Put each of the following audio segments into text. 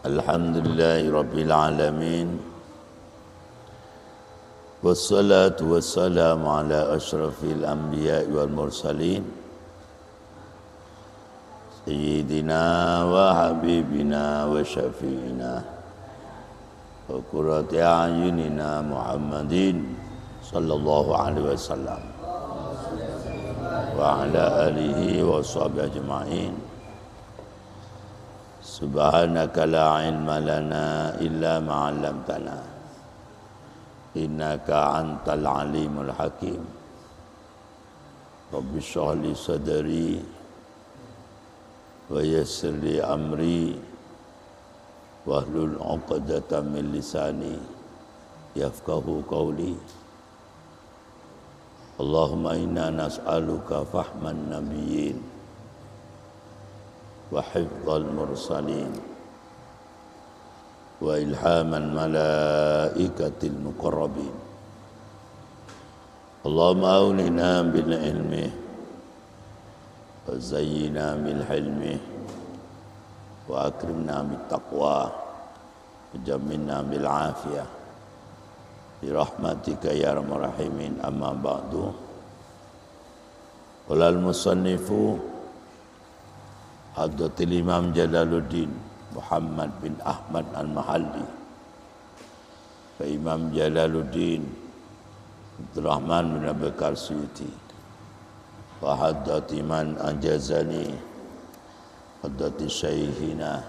Alhamdulillahi Rabbil Alamin. Wassalatu wassalamu ala ashrafil anbiya wal mursalin Sayyidina wa habibina wa syafi'ina wa qurrati a'yunina Muhammadin sallallahu alaihi wasallam wa ala alihi wa sahbihi ajma'in. Subhanaka la ilma lana illa ma 'allamtana innaka antal alimul hakim. Rabbi shrah li sadri wa yassir li amri wahlul 'uqdatam min lisani yafqahu qawli. Allahumma inna nas'aluka fahman nabiyyin wa hifdzal mursalin wa ilhaman malaikatil muqarrabin. Allahumma aunina bil ilmi wa zayyina bil hilmi wa akrimna bit taqwa wa jammilna bil afiyah bi rahmatika ya arhamar rahimin. Amma ba'du. Qala al musannifu Hadratil Imam Jalaluddin Muhammad bin Ahmad Al-Mahalli, Imam Jalaluddin Abdurrahman bin Abi Bakar Suyuti, wa haddati man anjazani haddati Syekhina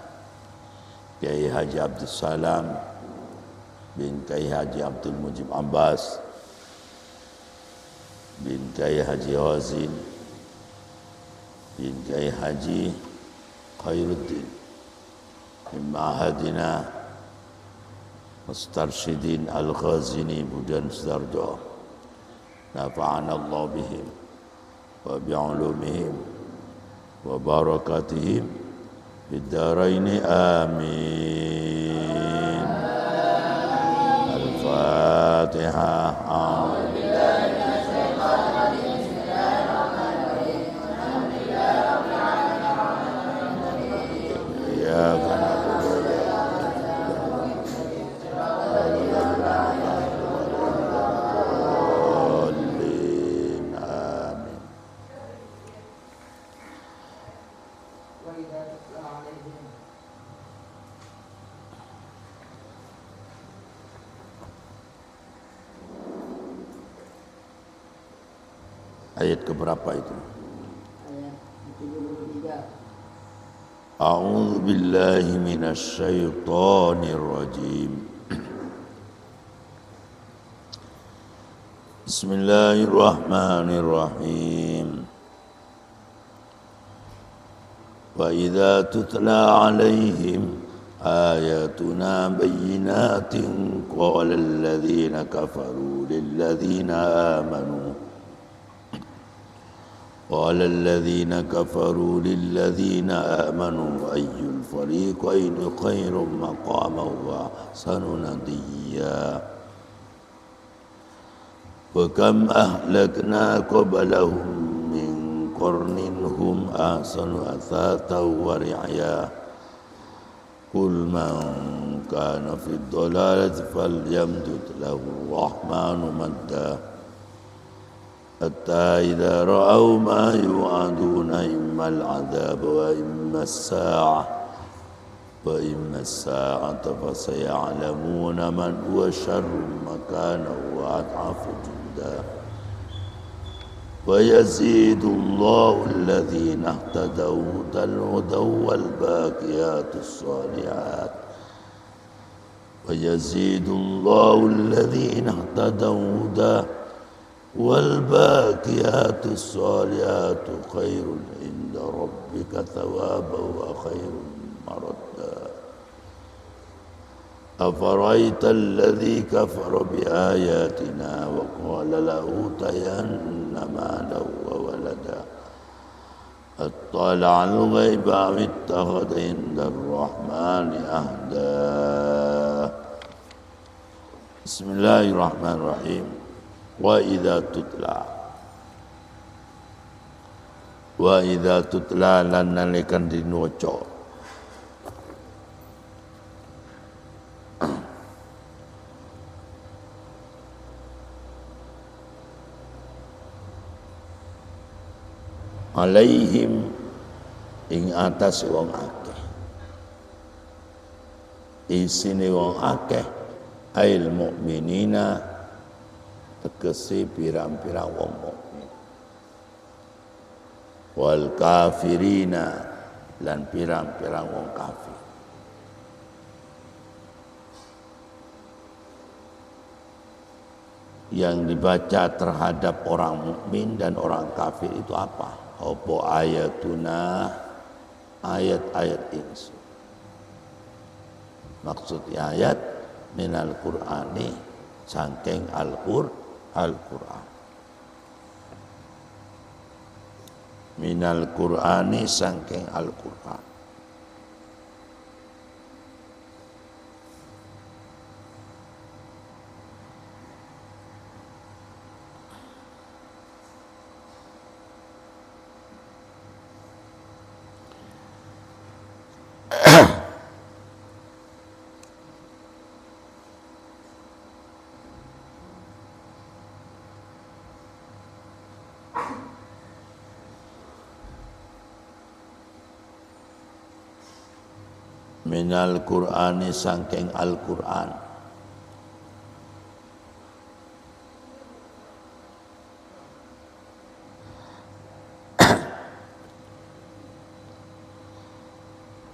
Kiai Haji Abdul Salam bin Kiai Haji Abdul Mujib Abbas bin Kiai Haji Wazin bin Kiai Haji Khairuddin min Ma'hadina Mustarsyidin Al-Ghazini Budan Sudarjo. Nafa'ana Allah bihim wa bi'ulumihim wa barakatihim fid dharaini amin. Al-Fatihah. Ayat keberapa itu? Ayat 73. A'udzu billahi minasy syaithanir rajim. Bismillahirrahmanirrahim. Wa idza tutla 'alaihim ayatuna bayyinatin qala alladhina kafaru lil ladzina amanu قال الذين كفروا للذين آمنوا أي الفريقين خير مقاما وأحسن نديا وكم أهلكنا قبلهم من قرن هم أحسن أثاثا ورعيا قل من كان في الضلالة فليمدد له الرحمن مدا حتى إذا رأوا ما يوعدون إما العذاب وإما الساعة فسيعلمون من هو شر مكانا وأضعف جندا ويزيد الله الذين اهتدوا هدى والباقيات الصالحات ويزيد الله الذين اهتدوا هدى والباقيات الصالحات خير عند ربك ثوابا وخير مردا أفرأيت الذي كفر بآياتنا وقال لأوتين مالا وولدا اطلع الغيب أم اتخذ عند الرحمن عهدا. بسم الله الرحمن الرحيم. Wa idza tutla lan nalikan dinoco alaihim ing atas wong akeh. Isine wong akeh ail mukminina tegese pirang-pirang wong mukmin. Wal kafirina lan pirang-pirang wong kafir. Yang dibaca terhadap orang mukmin dan orang kafir itu apa? Apa ayatuna, ayat-ayat insun. Maksudnya ayat minal Qur'ani, sangking Al-Qur'an. Minal Qur'ani, sangking Al-Qur'an. Minal Qur'ani, sangking Al-Qur'an.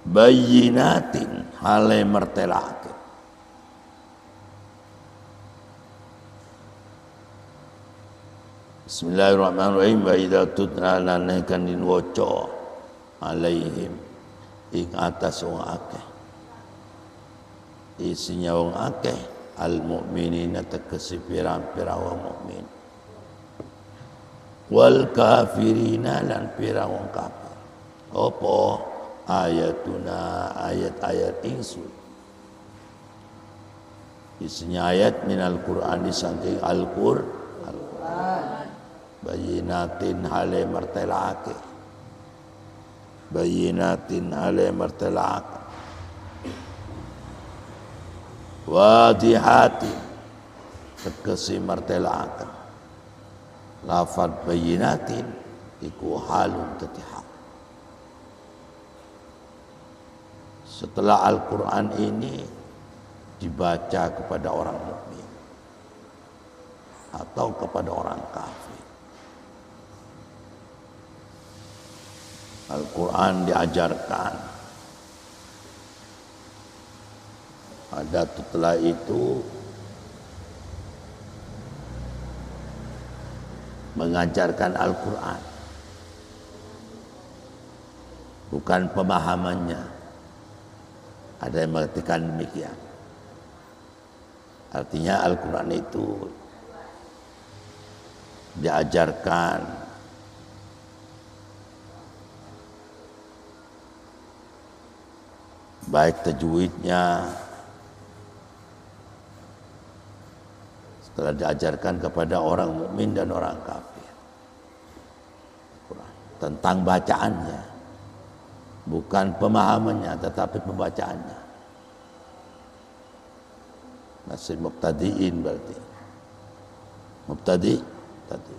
Bayyinatin hale mertelake. Bismillahirrahmanirrahim. Wa idza tutla lana kan waca alaihim ing atas wong akeh. Isinya wong akeh al mukminina tegese pirang-pirang wong mukmin. Wal kafirina lan pirang wong kafir. Apa ayatuna, ayat-ayat ingsun. Isinya ayat minal Qur'ani saking Al-Qur'an. Bayinatin hale martelake. Bayinatin hale martelake. Wadihati tegesi martelake. Lafad bayinatin iku halun tetihak. Setelah Al-Quran ini dibaca kepada orang mukmin atau kepada orang kafir. Al-Quran diajarkan. Ada setelah itu mengajarkan Al-Quran. Bukan pemahamannya. Ada yang mengertikan demikian. Artinya Al-Quran itu diajarkan baik tajwidnya, setelah diajarkan kepada orang mukmin dan orang kafir. Tentang bacaannya, bukan pemahamannya, tetapi pembacaannya. Masih mubtadi'in berarti. Mubtadi' tadi.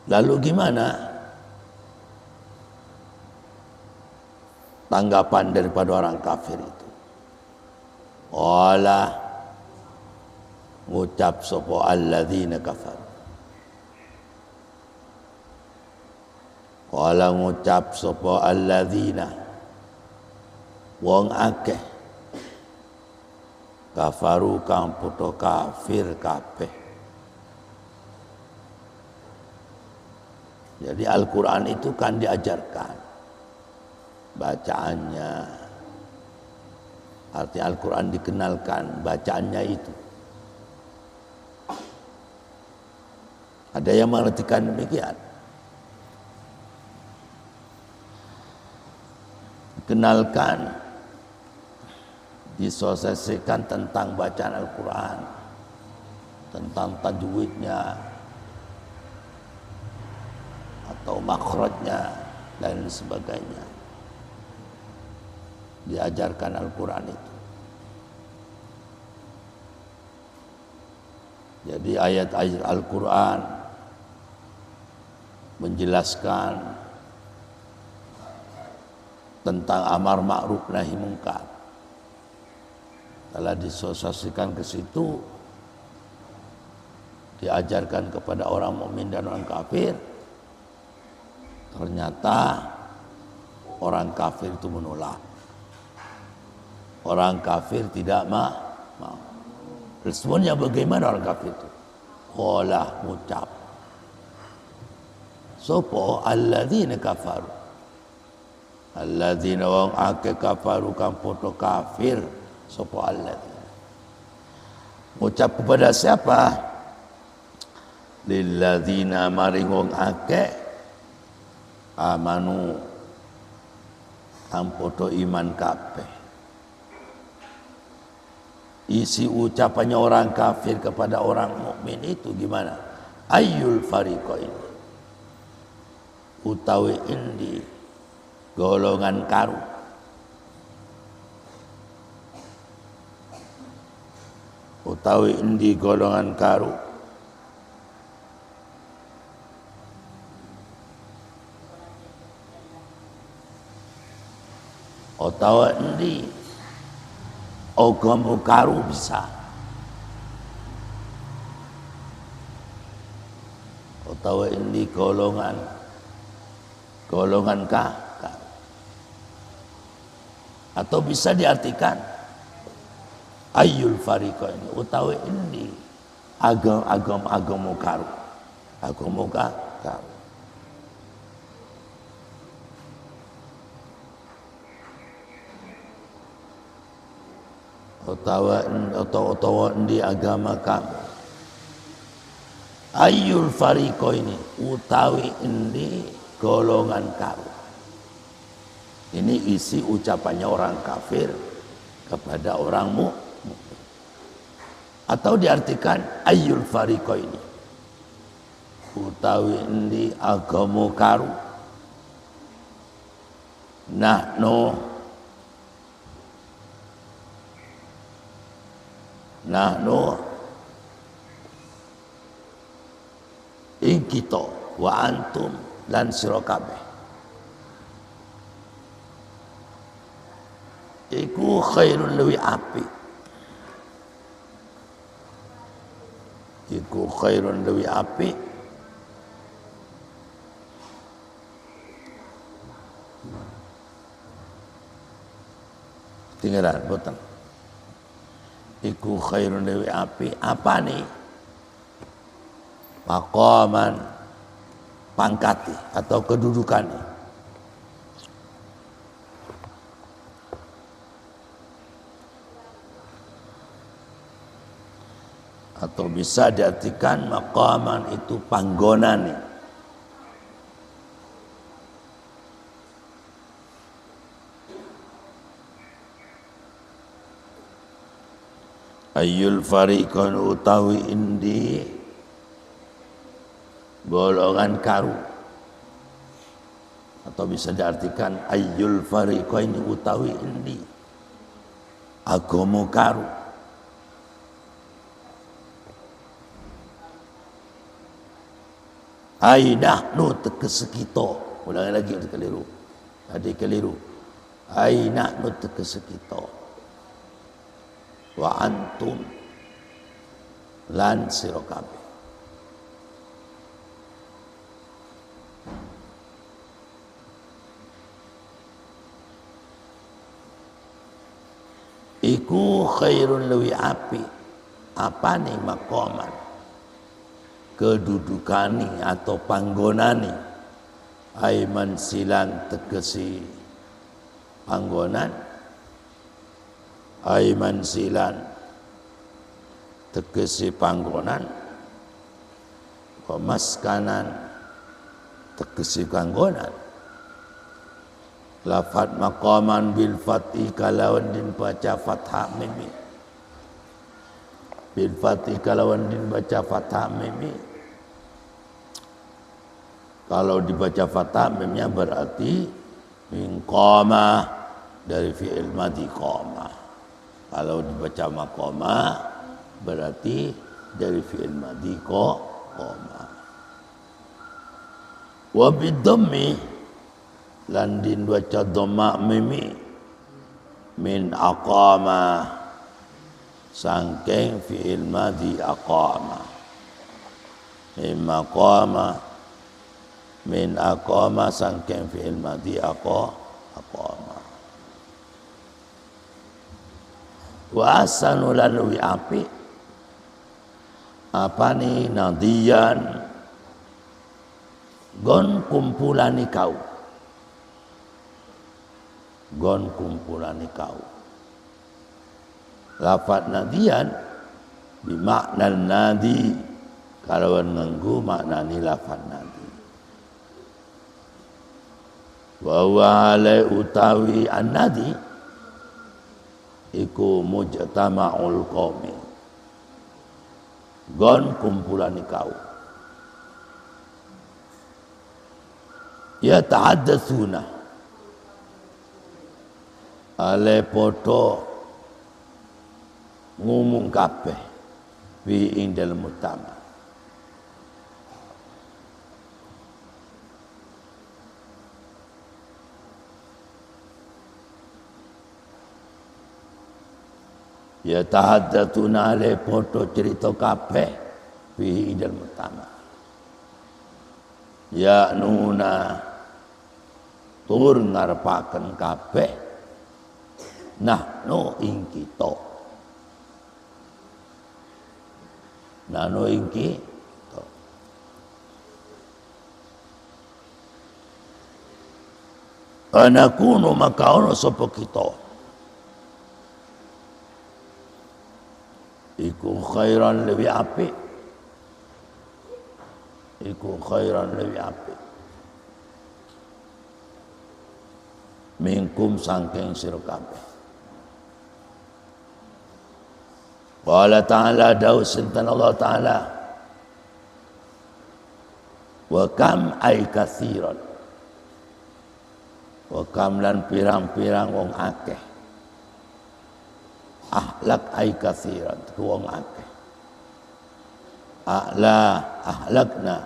Lalu gimana tanggapan daripada orang kafir itu? Wala ngucap sapa alladzina kafar. Wala ngucap sapa alladzina wong akeh kafaru kang puto kafir kabeh. Jadi Al-Quran itu kan diajarkan bacaannya. Arti Al-Quran dikenalkan bacaannya itu. Ada yang mengartikan demikian. Dikenalkan, disosialisasikan tentang bacaan Al-Quran, tentang tajwidnya, atau makhrajnya dan sebagainya. Diajarkan Al-Quran itu. Jadi ayat-ayat Al-Quran menjelaskan tentang amar ma'ruf nahi mungkar. Kalau disosialisasikan ke situ, diajarkan kepada orang mukmin dan orang kafir, ternyata orang kafir itu menolak. Orang kafir tidak mau. Responnya bagaimana orang kafir itu? Qala ngucap. Sopo alladzina kafaru. Alladzina wong ake kafaru kang podo kafir. Sopo alladzina. Ngucap kepada siapa? Lilladzina maring wong ake amanu kang podo iman kabeh. Isi ucapannya orang kafir kepada orang mukmin itu gimana? Ayyul fariqain. Utawi indi golongan karu. Utawi indi golongan karu. Utawi indi agama karu bisa. Utawa ini golongan karu. Atau bisa diartikan ayyul fariqain utawa ini agama karu. Agama karu. Utawa di agama kamu. Ayyul fariqo ini utawi endi golongan kamu. Ini isi ucapannya orang kafir kepada orang mukmin. Atau diartikan ayyul fariqo ini utawi endi agama karu. Nahnu ing kita wa antum lan sira kabeh iku khairun luwi api. Iku khairun luwi api tinggalan boten. Iku khairun dewi api apa nih? Maqaman pangkati atau kedudukan. Atau bisa diartikan maqaman itu panggonan. Ayyul fariqan utawi indi golongan karu. Atau bisa diartikan ayyul fariqain utawi indi agama karu. Aidah nu tekes kita. Ulangi lagi keliru. Tadi keliru. Aidah nu tekes kita. Wa antum lan sira kabeh. Iku khairun luwi api. Apane maqaman? Kedudukani atau panggonani. Aiman silan tegesi panggonan. Aiman silan tegesi panggonan. Pemaskanan tegesi panggonan. Lafad maqaman bil fathi kalawan din baca fathah mimi. Bil fathi kalawan din baca fathah mimi. Kalau dibaca fathah mimnya berarti min qama dari fi'il madhi qama. Kalau dibaca maqama berarti dari fi'il madhi qama. Wa bidhammi lan din waca dhamma mimi min aqama sangking fi'il madhi aqama. Min maqama min aqama sangking fi'il madhi aqama. Wa asanu lalu api apa ni nadiyan gon kumpulani kau lafaz nadiyan bimakna nadi kalau nganggu maknani lafaz nadi wa huwa ala utawi an-nadi iku mujtama'ul qaumi gon kumpulani kau ya tahaddatsuna ale podo ngomong kabeh fi indal mutama ya tahaddatsuna ale podo cerita kabeh fi indal mutama ya nuna tur ngarepaken kabeh nah no ing kita nano ing kita anakunu maka ono sapa kita iku khairan lebih apik minkum sangking sira kabeh. Qala ta'ala dawu sinten Allah ta'ala wa kam ay katsiran wa kam lan pirang-pirang wong akeh ahlak ay katsiran wong akeh ahlakna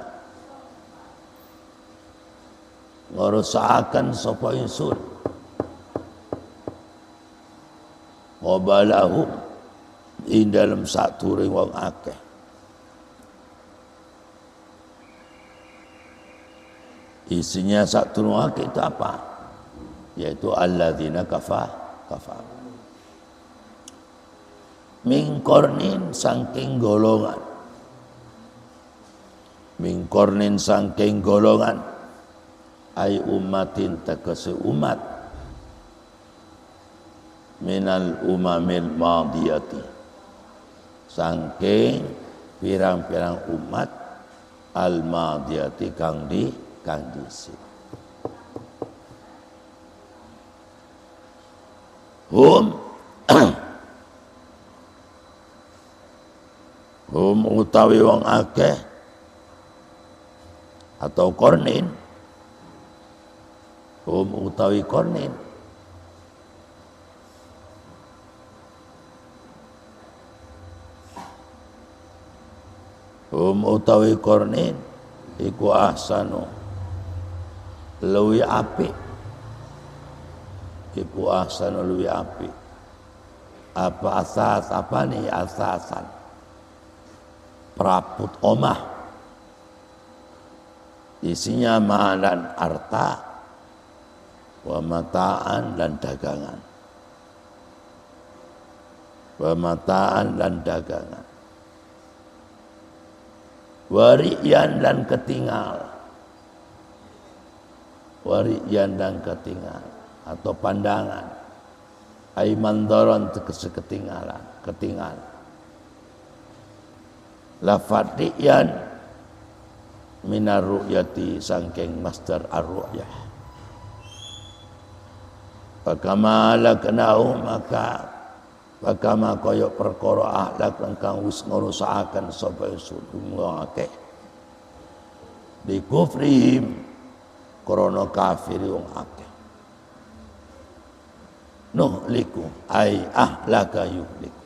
ngerusakan sapa insun wabalahum di dalam satu wong akeh isinya satu wong akeh itu apa yaitu alladzina kafar min qarnin saking golongan ay ummatin tegese umat minal umamil madiyati saking pirang-pirang umat al madiyati kang dhisik hum utawi wong akeh atau kornin utawi kornin utawi kornin iku ahsanu luwi apik apa asas apa nih asasan praput omah isinya malan harta wa mataan dan dagangan wariyan dan ketinggal atau pandangan ay mandaran ketinggalan lafadz riyan minar ru'yati sangking masdar ar-ru'yah pakama laknahu maka pakama kaya perkara ahlak kang wis ngrusakaken sapa wong akeh di kufrihim krana kafir wong akeh nuhliku ay ahlaka yuhliku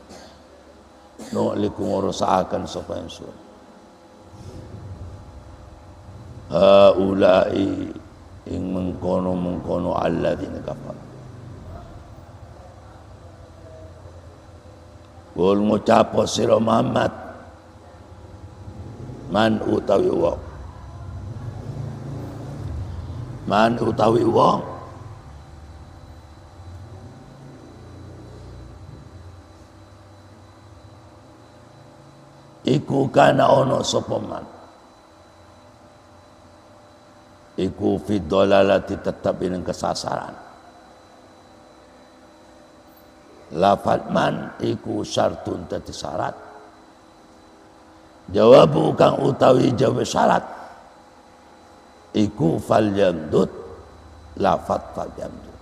no liku ngurusakan sapa ingsun haulai ing mengkono alladzina kafar wal ngucap sira Muhammad man utawi wong iku kana ono sapa man iku fi dhalalati tetap ing kesasaran. Lafad man iku syartun tati syarat. Jawabu kang utawi jawab syarat iku fal yamdud lafad fal yamdud.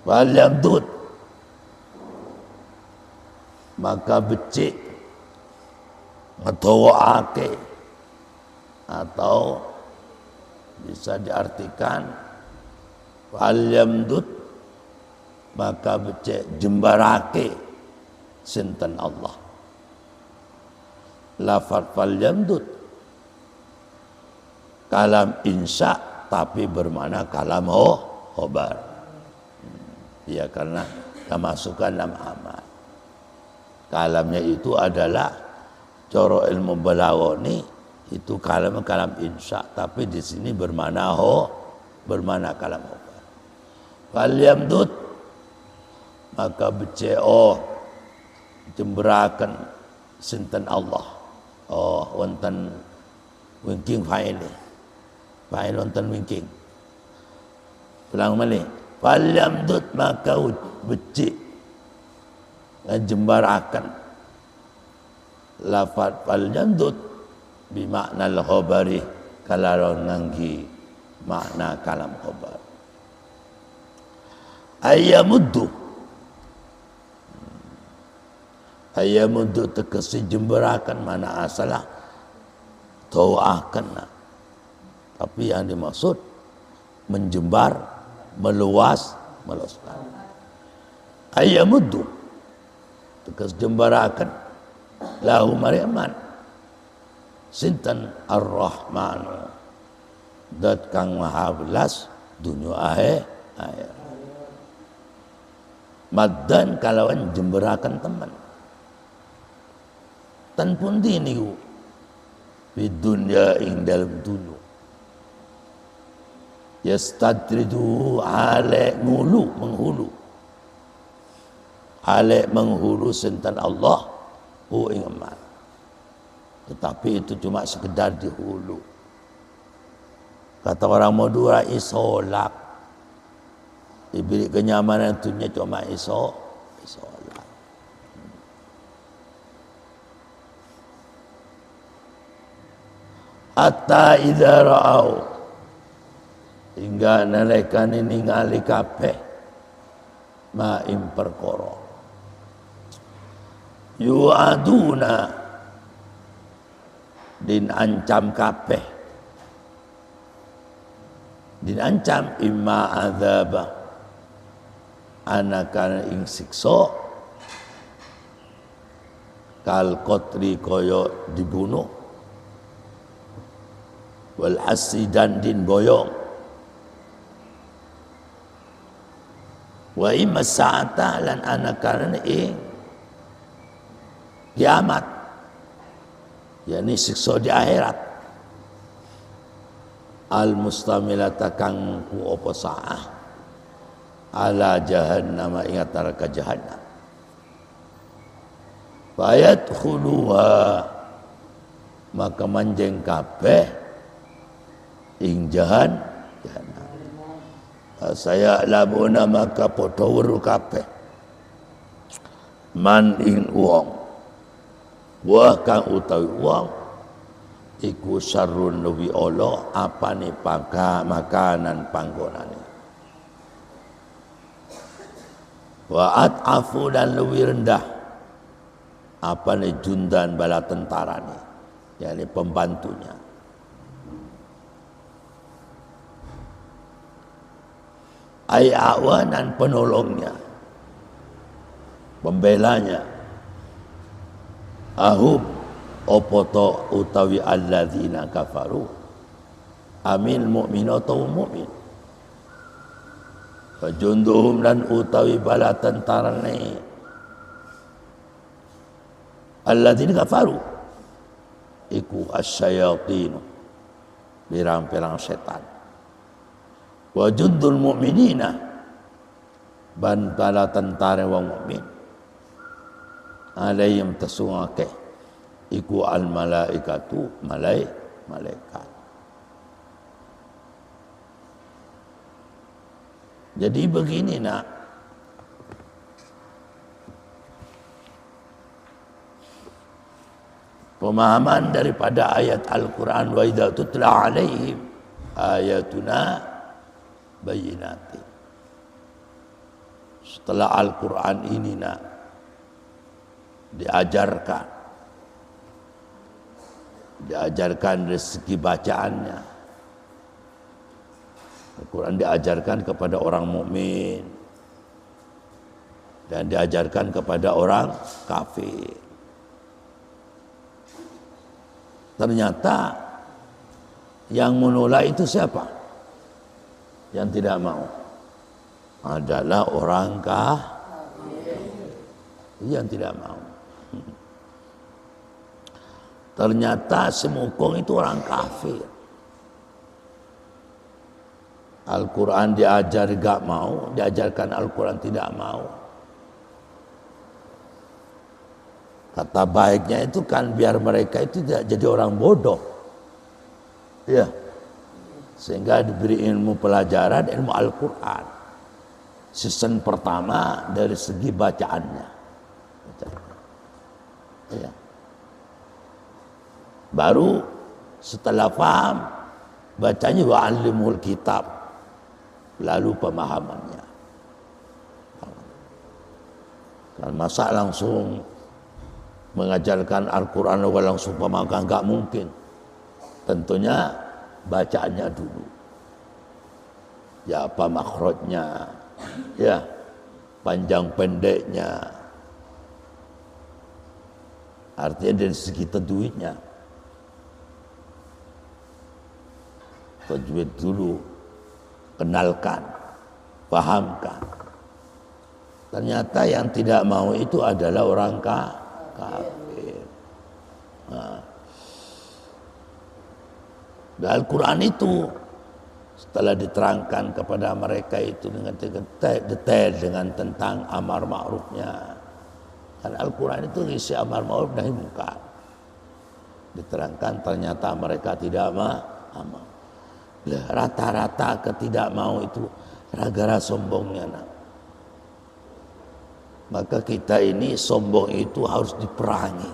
Fal yamdud maka becik ngetawaake atau bisa diartikan fal yamdud maka becik jembarake sinten Allah. Lafaz fal yamdud kalam insya tapi bermakna kalam khobar. Ya karena termasukkan dalam amal. Kalamnya itu adalah coro ilmu balagoni itu kalam insya tapi di sini bermakna bermakna kalam khobar. Fal yamdud maka beceo jemberaken sinten Allah. Wonten wingking fa'il wonten wingking. Ulang malih. Fal yamdud maka becik ngajembaraken lafaz fal yamdud bimakna al-khabari kalaron nganggi makna kalam khabar. Ayamuddu tegesi jemberakan mana asalah tauakan tapi yang dimaksud menjembar meluaskan. Ayamuddu tegas jembarakan lahu mariaman sinten ar-rahman dat kang maha belas dunia akhir. Maddan kalawan jemberakan teman tan pundi niku di dunia ing dalam dunia yastadridu ale menghulu sinten Allah ing eman tetapi itu cuma sekedar dihulu. Kata orang Madura isolak diberi kenyamanan dunia cuma isolak. Hatta idza ra'au hingga nalekane ningali kabeh ma ing perkara yu'aduna din ancam kabeh din ancam imma adzaba anakan ing siksa kal qatri kaya dibunuh wal asidan din boyong wa imma sa'ata lan anakan ing kiamat yakni siksa di akhirat al mustamilata kang ku apa saah ala jahannam ing atara ka jahannam fayadkhuluha maka manjeng kabeh ing jahannam saya labuna maka padha weruh kabeh man ing wong wa kang utawi wong iku syarrun luwi ala apane makanan panggonane wa at'afu dan luwi rendah apane jundan bala tentarane yakni pembantunya ay awanan penolongnya pembelanya. Ahum opo to utawi alladzina kafaru amil mu'min atau mu'min. Fajunduhum dan utawi bala tentarane alladzina kafaru iku asyayatin, pirang-pirang setan. Wa jundul mu'minina, ban bala tentara wong mukmin alayhim tasungake iku al malaikatu, malaikat. Jadi begini nak, pemahaman daripada ayat Al-Quran, wa idza tutla alaihim ayatuna bayyinati. Setelah Al-Quran ini nak diajarkan dari segi bacaannya. Al-Quran diajarkan kepada orang mukmin dan diajarkan kepada orang kafir. Ternyata yang menolak itu siapa? Yang tidak mau adalah orang kafir. Yang tidak mau. Ternyata semukung itu orang kafir. Al-Quran diajar gak mau, diajarkan Al-Quran tidak mau. Kata baiknya itu kan biar mereka itu tidak jadi orang bodoh. Ya. Sehingga diberi ilmu pelajaran, ilmu Al-Quran. Season pertama dari segi bacaannya. Ya. Baru setelah paham, bacanya wa'allimul kitab. Lalu pemahamannya. Kan masa langsung mengajarkan Al-Quran langsung pemahaman, enggak mungkin. Tentunya bacaannya dulu. Ya apa makhrajnya, ya panjang pendeknya. Artinya dari segi tajwidnya. Tajwid dulu, kenalkan, pahamkan. Ternyata yang tidak mau itu adalah orang kafir. Nah. Dan Al-Quran itu setelah diterangkan kepada mereka itu dengan detail dengan tentang amar ma'rufnya. Karena Al-Quran itu isi amar ma'ruf nahi munkar. Diterangkan ternyata mereka tidak mau. Rata-rata ketidak mau itu gara-gara sombongnya nak. Maka kita ini sombong itu harus diperangi.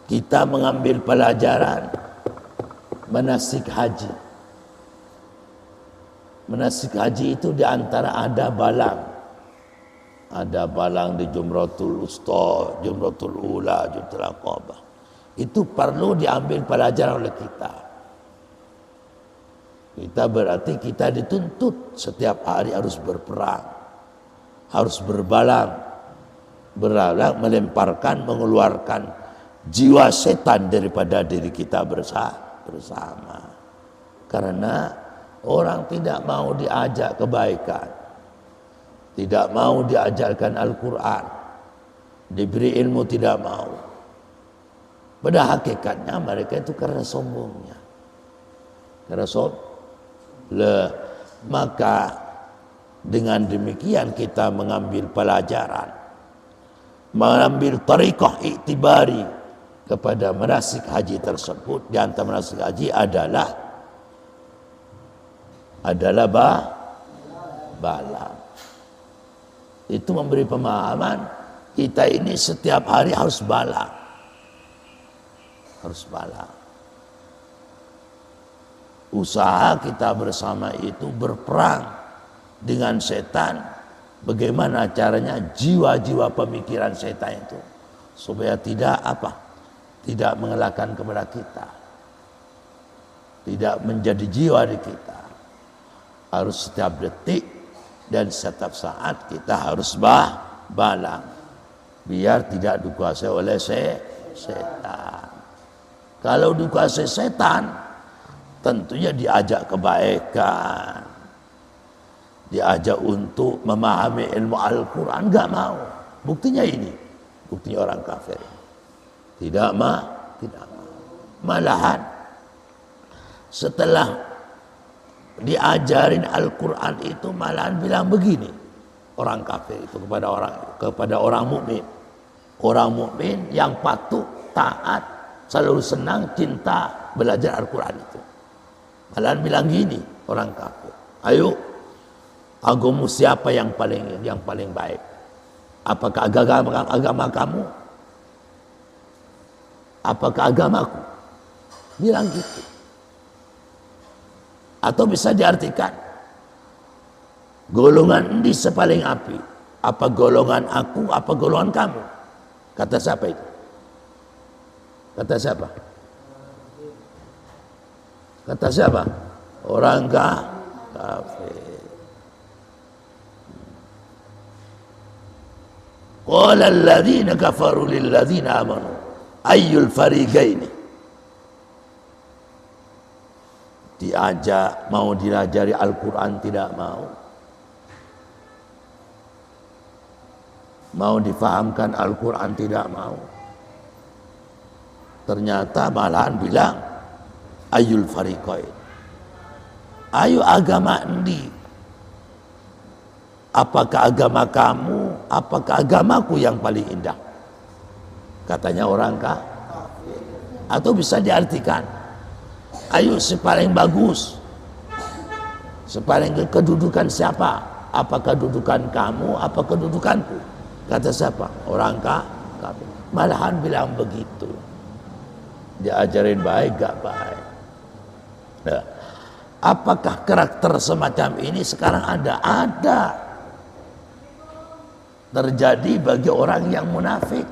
Kita mengambil pelajaran manasik haji. Manasik haji itu diantara ada balang. Ada balang di Jumratul Usta, Jumratul Ula, Jumratul Aqabah. Itu perlu diambil pelajaran oleh kita. Kita berarti kita dituntut setiap hari harus berperang, harus berbalang, melemparkan, mengeluarkan jiwa setan daripada diri kita bersama. Karena orang tidak mau diajak kebaikan, tidak mau diajarkan Al-Quran, diberi ilmu tidak mau. Pada hakikatnya mereka itu karena sombongnya. Karena maka dengan demikian kita mengambil pelajaran, mengambil tariqah iktibari kepada manasik haji tersebut. Di antara manasik haji adalah balang. Itu memberi pemahaman kita ini setiap hari harus balang. Harus balang. Usaha kita bersama itu berperang dengan setan. Bagaimana caranya jiwa-jiwa pemikiran setan itu supaya tidak mengelakkan kepada kita, tidak menjadi jiwa di kita. Harus setiap detik, Dan setiap saat kita harus balang biar tidak dikuasai oleh setan. Kalau dikuasai setan, tentunya diajak kebaikan, diajak untuk memahami ilmu Al-Quran, nggak mau. Buktinya ini, buktinya orang kafir tidak mau. Malahan setelah diajarin Al-Quran itu malahan bilang begini orang kafir itu kepada orang mukmin. Orang mukmin yang patuh, taat, selalu senang, cinta belajar Al-Quran itu. Malahan bilang gini orang kafir, ayo agama siapa yang paling baik? Apakah agama kamu? Apakah agamaku? Bilang gitu. Atau bisa diartikan, golongan ini sepaling api. Apa golongan aku, apa golongan kamu? Kata siapa itu? Kata siapa? Kata siapa? Orang kafir. Qala alladhina kafaru lil ladzina amanu ayyul fariqaini. Diajak mau diajari Al-Quran tidak mau. Mau difahamkan Al-Quran tidak mau. Ternyata malahan bilang ayyul fariqain. Ayo agama endi? Apakah agama kamu, apakah agamaku yang paling indah? Katanya orang kafir. Atau bisa diartikan, ayo sepaling bagus, sepaling kedudukan siapa? Apa kedudukan kamu, apa kedudukanku? Kata siapa? Orang kafir. Malahan bilang begitu. Diajarin baik gak baik. Nah, apakah karakter semacam ini sekarang ada? Ada. Terjadi bagi orang yang munafik,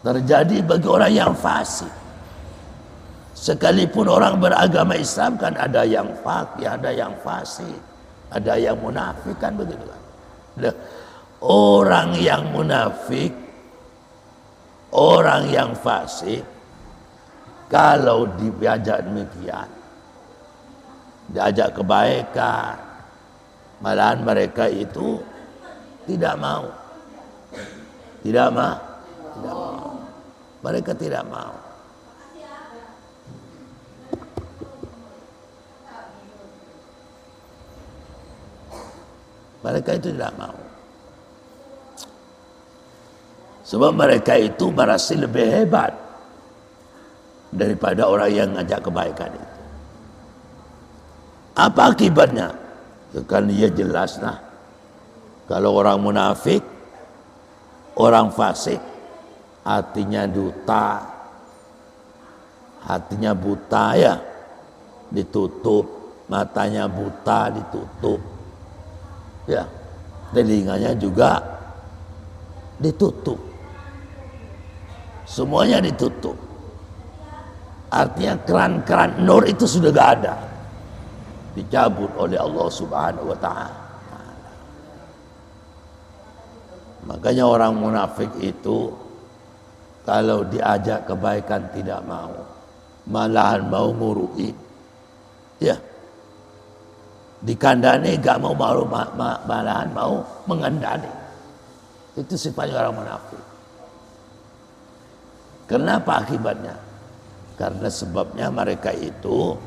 terjadi bagi orang yang fasik. Sekalipun orang beragama Islam kan ada yang fakir, ada yang fasik, ada yang munafik, kan begitu kan. Nah, orang yang munafik, orang yang fasik, kalau diajak demikian, diajak kebaikan, malahan mereka itu tidak mau. Tidak mau. Mereka tidak mau. Mereka itu tidak mau. Sebab mereka itu merasa lebih hebat daripada orang yang ngajak kebaikan itu. Apa akibatnya? Ya kan dia jelas lah. Kalau orang munafik, orang fasik, hatinya duta, hatinya buta ya, ditutup, matanya buta ditutup, ya, telinganya juga ditutup, semuanya ditutup. Artinya keran-keran nur itu sudah gak ada, dicabut oleh Allah Subhanahu wa Ta'ala. Makanya orang munafik itu kalau diajak kebaikan tidak mau, malahan mau ngurui, ya, dikandani gak mau, malahan mau mengandani. Itu sifatnya orang munafik. Kenapa akibatnya? Karena sebabnya mereka itu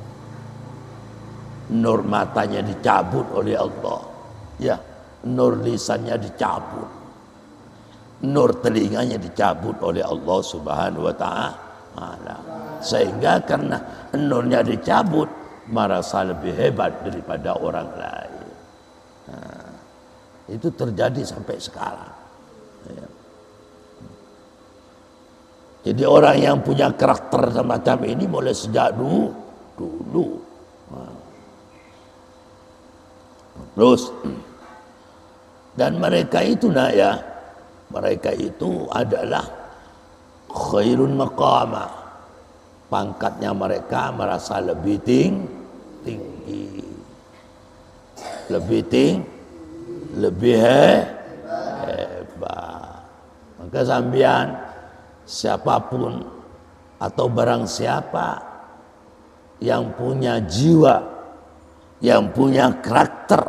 nur matanya dicabut oleh Allah, ya, nur lisannya dicabut, nur telinganya dicabut oleh Allah Subhanahu wa Ta'ala. Sehingga karena nurnya dicabut, merasa lebih hebat daripada orang lain. Nah, itu terjadi sampai sekarang. Ya. Jadi orang yang punya karakter semacam ini mulai sejak dulu. Nah. Terus, dan mereka itu mereka itu adalah khairun maqama. Pangkatnya mereka merasa lebih tinggi. lebih hebat. Maka sambian siapapun atau barang siapa yang punya jiwa, yang punya karakter,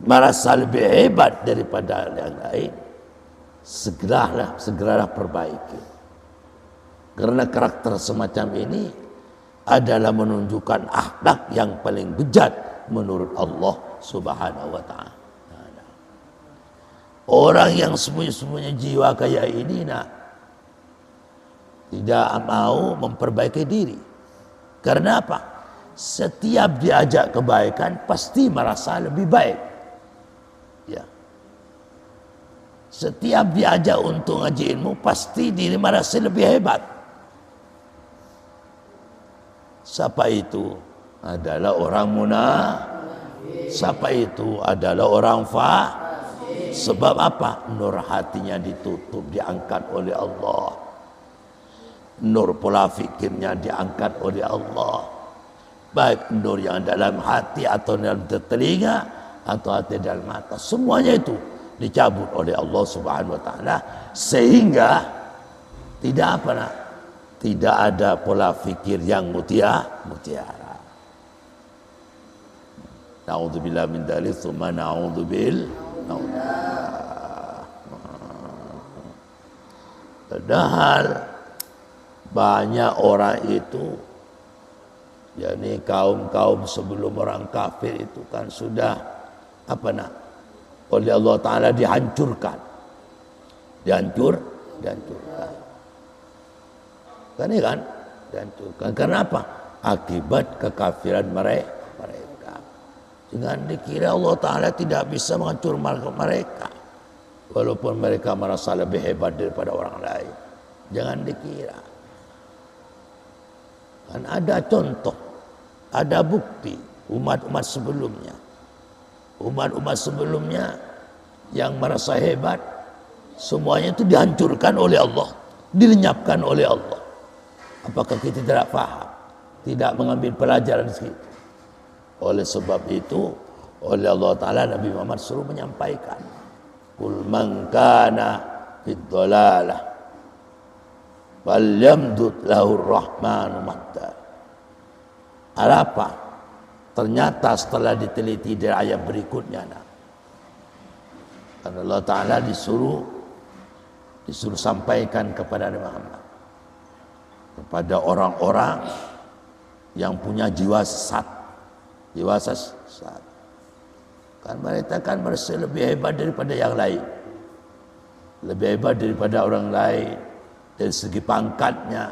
merasa lebih hebat daripada yang lain, segeralah perbaiki. Karena karakter semacam ini adalah menunjukkan akhlak yang paling bejat menurut Allah Subhanahu wa ta'ala. Orang yang sembunyi-sembunyi jiwa kayak ini tidak mau memperbaiki diri. Karena apa? Setiap diajak kebaikan pasti merasa lebih baik. Ya. Setiap diajak untuk ngaji ilmu pasti diri merasa lebih hebat. Siapa itu? Adalah orang munafik. Siapa itu? Adalah orang fasik. Sebab apa? Nur hatinya ditutup, diangkat oleh Allah. Nur pola fikirnya diangkat oleh Allah. Baik nur yang dalam hati atau dalam telinga atau hati dalam mata, semuanya itu dicabut oleh Allah Subhanahu wa ta'ala, sehingga tidak ada pola fikir yang mutiara. Na'udzubillah min dzalik, tsumma na'udzubillah. Padahal banyak orang itu, yakni kaum sebelum orang kafir itu kan sudah oleh Allah Ta'ala dihancurkan. Dihancurkan. Kan ini kan? Dihancurkan. Karena apa? Akibat kekafiran mereka. Jangan dikira Allah Ta'ala tidak bisa menghancurkan mereka, walaupun mereka merasa lebih hebat daripada orang lain. Jangan dikira. Kan ada contoh, ada bukti umat-umat sebelumnya. Umat-umat sebelumnya yang merasa hebat, semuanya itu dihancurkan oleh Allah, dilenyapkan oleh Allah. Apakah kita tidak paham? Tidak mengambil pelajaran sedikit? Oleh sebab itu, oleh Allah Ta'ala Nabi Muhammad suruh menyampaikan, Qul man kana fid dhalalah falyamdud lahur rahmanu madda. Apa? Ternyata setelah diteliti dari ayat berikutnya, karena Allah Ta'ala disuruh sampaikan kepada Nabi Muhammad, kepada orang-orang yang punya jiwa sesat. Kan mereka kan merasa lebih hebat daripada yang lain, lebih hebat daripada orang lain dari segi pangkatnya,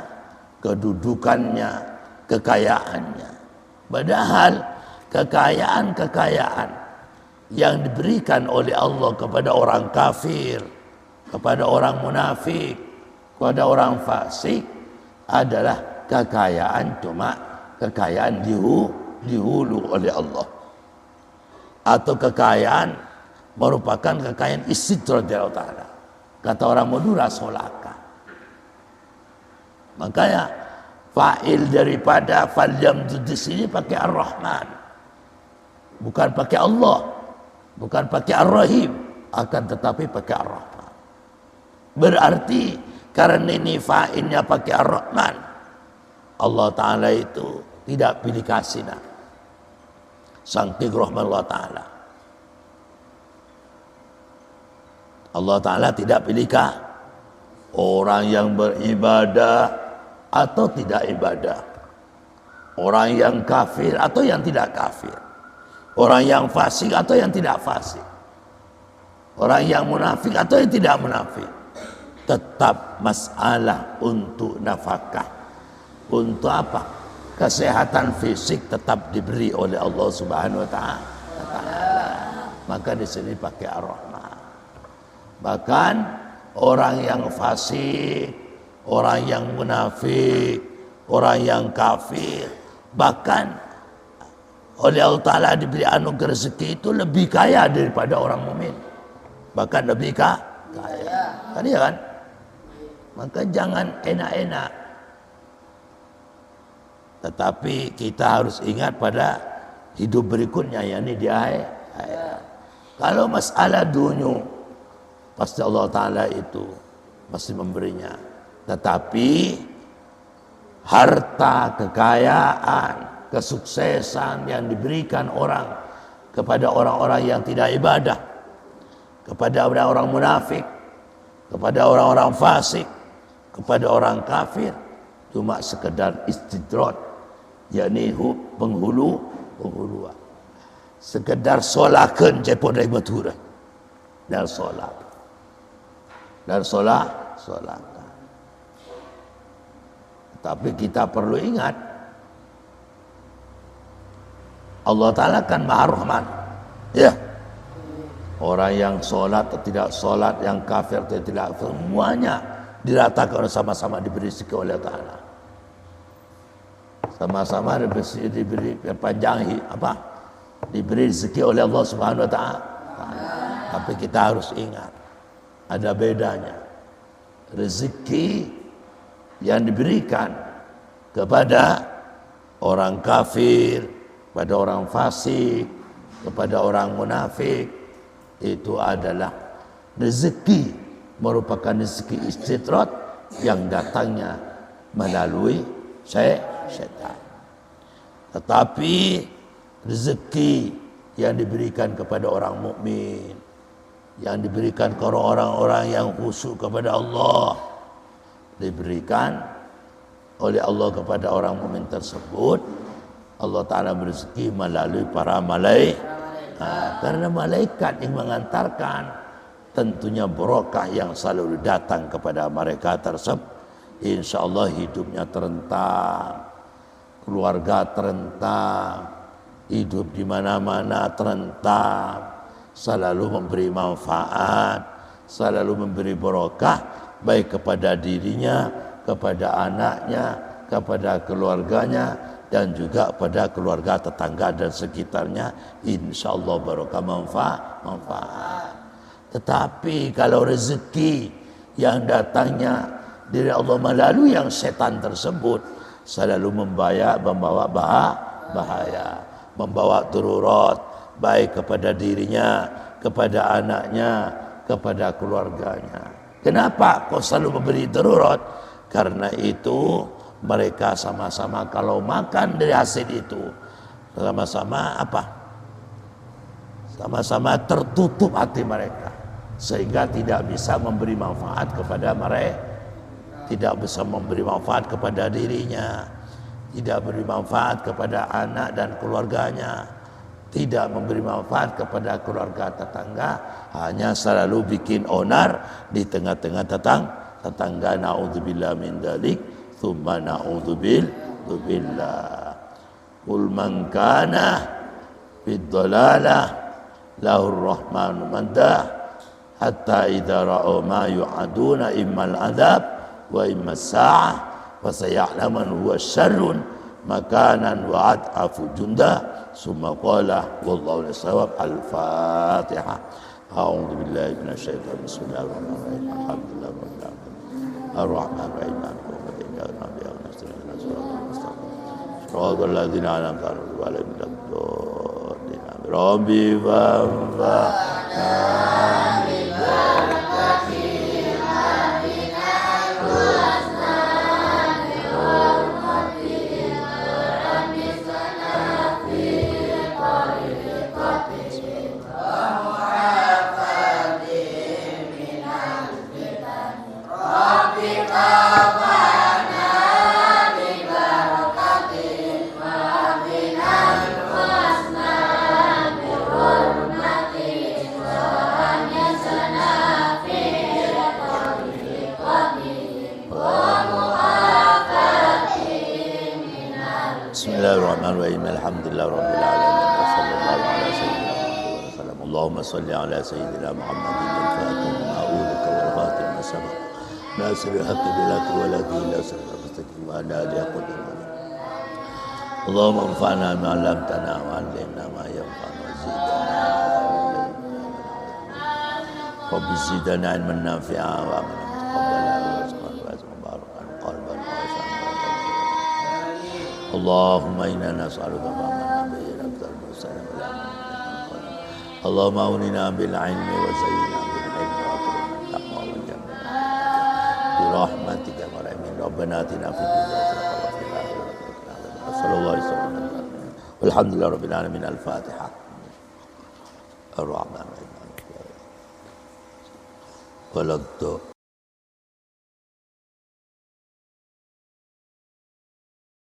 kedudukannya, kekayaannya. Padahal kekayaan yang diberikan oleh Allah kepada orang kafir, kepada orang munafik, kepada orang fasik adalah kekayaan dihulu oleh Allah, atau kekayaan merupakan kekayaan istidraj dari Allah Ta'ala. Kata orang Madura, solaka. Makanya fa'il daripada falyamdud di sini pakai Ar-Rahman, bukan pakai Allah, bukan pakai Ar-Rahim, akan tetapi pakai Ar-Rahman. Berarti karena ini fa'ilnya pakai Ar-Rahman, Allah Ta'ala itu tidak pilih kasih saking rahmat Allah Ta'ala. Allah Ta'ala tidak pilihkah orang yang beribadah atau tidak ibadah, orang yang kafir atau yang tidak kafir, orang yang fasik atau yang tidak fasik, orang yang munafik atau yang tidak munafik. Tetap masalah untuk nafkah, untuk apa? Kesehatan fisik tetap diberi oleh Allah Subhanahu wa ta'ala. Maka di sini pakai Ar-Rahman. Bahkan orang yang fasik, orang yang munafik, orang yang kafir, bahkan oleh Allah Ta'ala diberi anugerah rezeki itu lebih kaya daripada orang mukmin. Bahkan lebih kaya. Kan iya kan? Maka jangan enak-enak. Tetapi kita harus ingat pada hidup berikutnya, yakni di akhirat. Kalau masalah dunia, pasti Allah Ta'ala itu pasti memberinya. Tetapi harta, kekayaan, kesuksesan yang diberikan orang kepada orang-orang yang tidak ibadah, kepada orang-orang munafik, kepada orang-orang fasik, kepada orang kafir, cuma sekedar istidraj, yakni penghuluan. Sekedar solakan cepot dari matura dan solat tapi kita perlu ingat Allah Ta'ala kan Maha Rahman, ya. Orang yang solat atau tidak solat, yang kafir atau tidak, semuanya diratakan sama-sama diberi rezeki oleh Allah Ta'ala, sama-sama diberi panjang diberi rezeki oleh Allah Subhanahu wa Ta'ala. Tapi kita harus ingat ada bedanya rezeki yang diberikan kepada orang kafir, kepada orang fasik, kepada orang munafik, itu adalah rezeki, merupakan rezeki istidraj yang datangnya melalui syaitan. Tetapi rezeki yang diberikan kepada orang mukmin, yang diberikan kepada orang-orang yang khusyuk kepada Allah, diberikan oleh Allah kepada orang mukmin tersebut. Allah Ta'ala berezeki melalui para malaikat. Karena malaikat yang mengantarkan, tentunya barokah yang selalu datang kepada mereka tersebut. Insya Allah hidupnya terentang, keluarga terentang, hidup di mana-mana terentang, selalu memberi manfaat, selalu memberi barokah, baik kepada dirinya, kepada anaknya, kepada keluarganya, dan juga pada keluarga tetangga dan sekitarnya. Insya Allah barokah manfaat. Tetapi kalau rezeki yang datangnya dari Allah melalui yang setan tersebut, selalu membawa bahaya, membawa darurat, baik kepada dirinya, kepada anaknya, kepada keluarganya. Kenapa kau selalu memberi darurat? Karena itu mereka sama-sama kalau makan dari hasil itu, sama-sama sama-sama tertutup hati mereka, sehingga tidak bisa memberi manfaat kepada mereka, tidak bisa memberi manfaat kepada dirinya, tidak beri manfaat kepada anak dan keluarganya, tidak memberi manfaat kepada keluarga tetangga, hanya selalu bikin onar di tengah-tengah tetangga. Na'udzubillah min dzalik, tsumma na'udzubillah. Qul man kana fid dhalalah lahur rahmanu maddah hatta idza ra'u ma yu'aduna immal adab wa immas sa'ah fasaya'laman huwa syarrun makanan wa ad'afu junda summa qala wallahu lis-shawab. Al-Fatihah. A'udzu billahi minasyaitonir rajim. Bismillahirrahmanirrahim. Alhamdulillah rabbil alamin. Ar-Rahmanir Rahim. Maliki yaumiddin. Iyyaka na'budu wa iyyaka nasta'in. Ihdinas siratal mustaqim. Shiratal ladzina an'amta 'alaihim ghairil maghdubi 'alaihim Rabbi fa'na Bismillahirrahmanirrahim. Alhamdulillah rabbil alamin. Wassallallahu ala sayyidina Muhammad wa sallam. Allahumma salli ala sayyidina Muhammadin al-fatih lima ulika wal khatim lima sabaq nasiril haqqi bil haqqi wal hadi ila siratal mustaqim wa ala alihi qadar. Allahumma anfa'na bima 'allamtana wa 'allimna ma yanfa'una wa zidna ilman nafi'a wa amalan Allahumma inna nas'aluka fahman nabiyyin akthar اللهم أغننا بالعلم وزينا بالعلم وأكرمنا بالتقوى وجملنا برحمتك يا رحمن ربنا آتنا في الدنيا حسنة وفي الآخرة حسنة صلى الله عليه وسلم والحمد لله رب العالمين الفاتحة الرحمن الرحيم ولا